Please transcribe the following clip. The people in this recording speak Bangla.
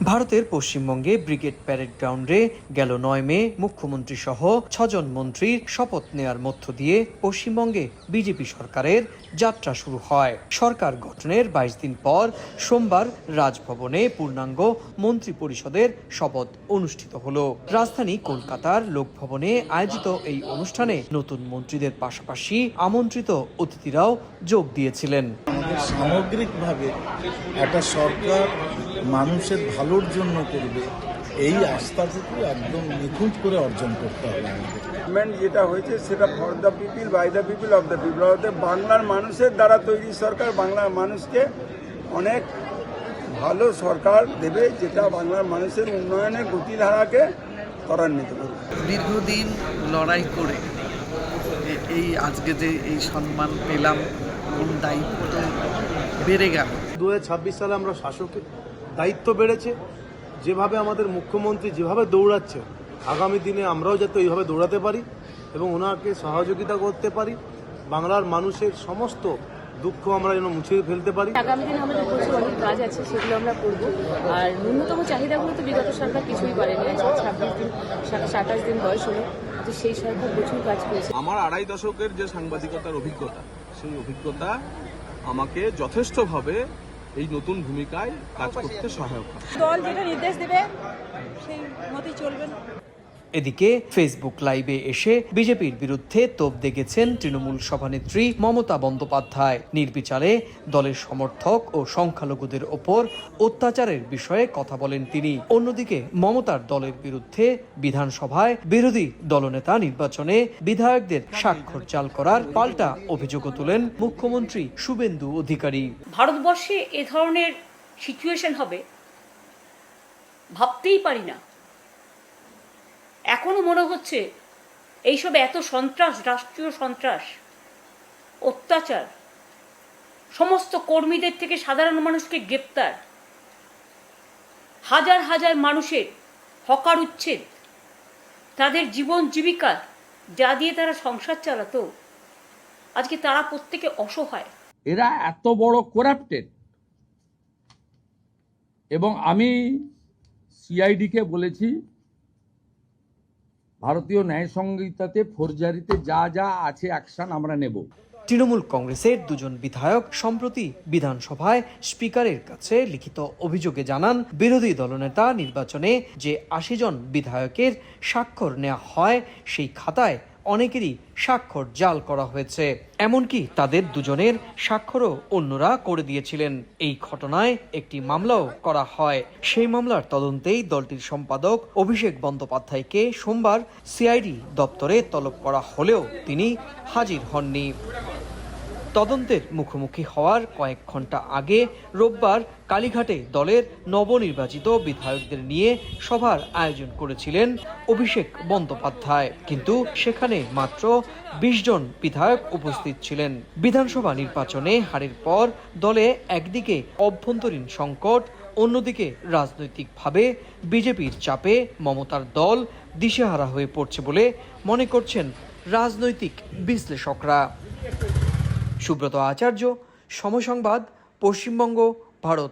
ভারতের পশ্চিমবঙ্গে ব্রিগেড প্যারেড গ্রাউন্ডে গেল ৯ মে মুখ্যমন্ত্রী সহ ৬ জন মন্ত্রীর শপথ নেয়ার মধ্য দিয়ে পশ্চিমবঙ্গে বিজেপি সরকারের যাত্রা শুরু হয়। সরকার গঠনের ২২ দিন পর সোমবার রাজভবনে পূর্ণাঙ্গ মন্ত্রী পরিষদের শপথ অনুষ্ঠিত হলো। রাজধানী কলকাতার লোকভবনে আয়োজিত এই অনুষ্ঠানে নতুন মন্ত্রীদের পাশাপাশি আমন্ত্রিত অতিথিরাও যোগ দিয়েছিলেন। সামগ্রিকভাবে একটা সরকার মানুষের ভালোর জন্য করবে, এই আস্থাটুকু একদম নিখুঁত করে অর্জন করতে হবে। গভর্নমেন্ট যেটা হয়েছে সেটা for the people, by the people, of the people, অর্থাৎ বাংলার মানুষের দ্বারা তৈরি সরকার বাংলার মানুষকে অনেক ভালো সরকার দেবে, যেটা বাংলার মানুষের উন্নয়নের গতিধারাকে ত্বরান্বিত করবে। দীর্ঘদিন লড়াই করে এই আজকে যে এই সম্মান পেলাম এবং দায়িত্ব বেড়ে গেল। 2026 সালে আমরা শাসকের দায়িত্ব বেড়েছে, যেভাবে আমাদের মুখ্যমন্ত্রী যেভাবে দৌড়াচ্ছে, আগামী দিনে আমরাও যাতে ওইভাবে দৌড়াতে পারি এবং ওনাকে সহযোগিতা করতে পারি, বাংলার মানুষের সমস্ত দুঃখ আমরা যেন মুছে ফেলতে পারি। আগামী দিনে আমাদের প্রচুর অনেক কাজ আছে, সেগুলো আমরা করব। আর ন্যূনতম চাহিদাগুলো তো বিগত সরকার কিছুই পারেনি। 26 দিন 27 দিন বয়স হলো, তো সেই সরকার প্রচুর কাজ করেছে। আমার 2.5 দশকের যে সাংবাদিকতার অভিজ্ঞতা, সেই অভিজ্ঞতা আমাকে যথেষ্টভাবে এই নতুন ভূমিকায় কাজ করতে সহায়ক হয়। দল যেটা নির্দেশ দেবে সেই মতেই চলবেন। এদিকে ফেসবুক লাইভে এসে বিজেপির বিরুদ্ধে তোপ দেগেছেন তৃণমূল সভানেত্রী মমতা বন্দ্যোপাধ্যায়। নির্বিচারে দলের সমর্থক ও সংখ্যালঘুদের ওপর অত্যাচারের বিষয়ে কথা বলেন তিনি। অন্যদিকে মমতার দলের বিরুদ্ধে বিধানসভায় বিরোধী দলনেতা নির্বাচনে বিধায়কদের স্বাক্ষর জাল করার পাল্টা অভিযোগও তুলেন মুখ্যমন্ত্রী শুভেন্দু অধিকারী। ভারতবর্ষে এ ধরনের সিচুয়েশন হবে ভাবতেই পারি না। এখনো মনে হচ্ছে এইসব এত সন্ত্রাস, রাষ্ট্রীয় সন্ত্রাস, অত্যাচার, সমস্ত কর্মীদের থেকে সাধারণ মানুষকে গ্রেপ্তার, হাজার হাজার মানুষের হকার উচ্ছেদ, তাদের জীবন জীবিকা যা দিয়ে তারা সংসার চালাতো, আজকে তারা প্রত্যেকে অসহায়। এরা এত বড় করাপ্টেড, এবং আমি সিআইডিকে বলেছি ভারতীয় ন্যায় সংহিতাতে ফৌজদারিতে যা যা আছে অ্যাকশন আমরা নেব। তৃণমূল কংগ্রেসের 2 জন বিধায়ক সম্প্রতি বিধানসভায় স্পিকারের কাছে লিখিত অভিযোগে জানান, বিরোধী দলনেতা নির্বাচনে যে 80 জন বিধায়কের স্বাক্ষর নেওয়া হয় সেই খাতায় অনেকেরই স্বাক্ষর জাল করা হয়েছে। এমনকি তাদের 2 জনের স্বাক্ষরও অন্যরা করে দিয়েছিলেন। এই ঘটনায় একটি মামলাও করা হয়। সেই মামলার তদন্তেই দলটির সম্পাদক অভিষেক বন্দ্যোপাধ্যায়কে সোমবার সিআইডি দপ্তরে তলব করা হলেও তিনি হাজির হননি। তদন্তের মুখোমুখি হওয়ার কয়েক ঘন্টা আগে রোববার কালীঘাটে দলের নবনির্বাচিত বিধায়কদের নিয়ে সভার আয়োজন করেছিলেন অভিষেক বন্দ্যোপাধ্যায়, কিন্তু সেখানে মাত্র 20 জন বিধায়ক উপস্থিত ছিলেন। বিধানসভা নির্বাচনে হারের পর দলে একদিকে অভ্যন্তরীণ সংকট, অন্যদিকে রাজনৈতিকভাবে বিজেপির চাপে মমতার দল দিশেহারা হয়ে পড়ছে বলে মনে করছেন রাজনৈতিক বিশ্লেষকরা। সুব্রত আচার্য, সময় সংবাদ, পশ্চিমবঙ্গ, ভারত।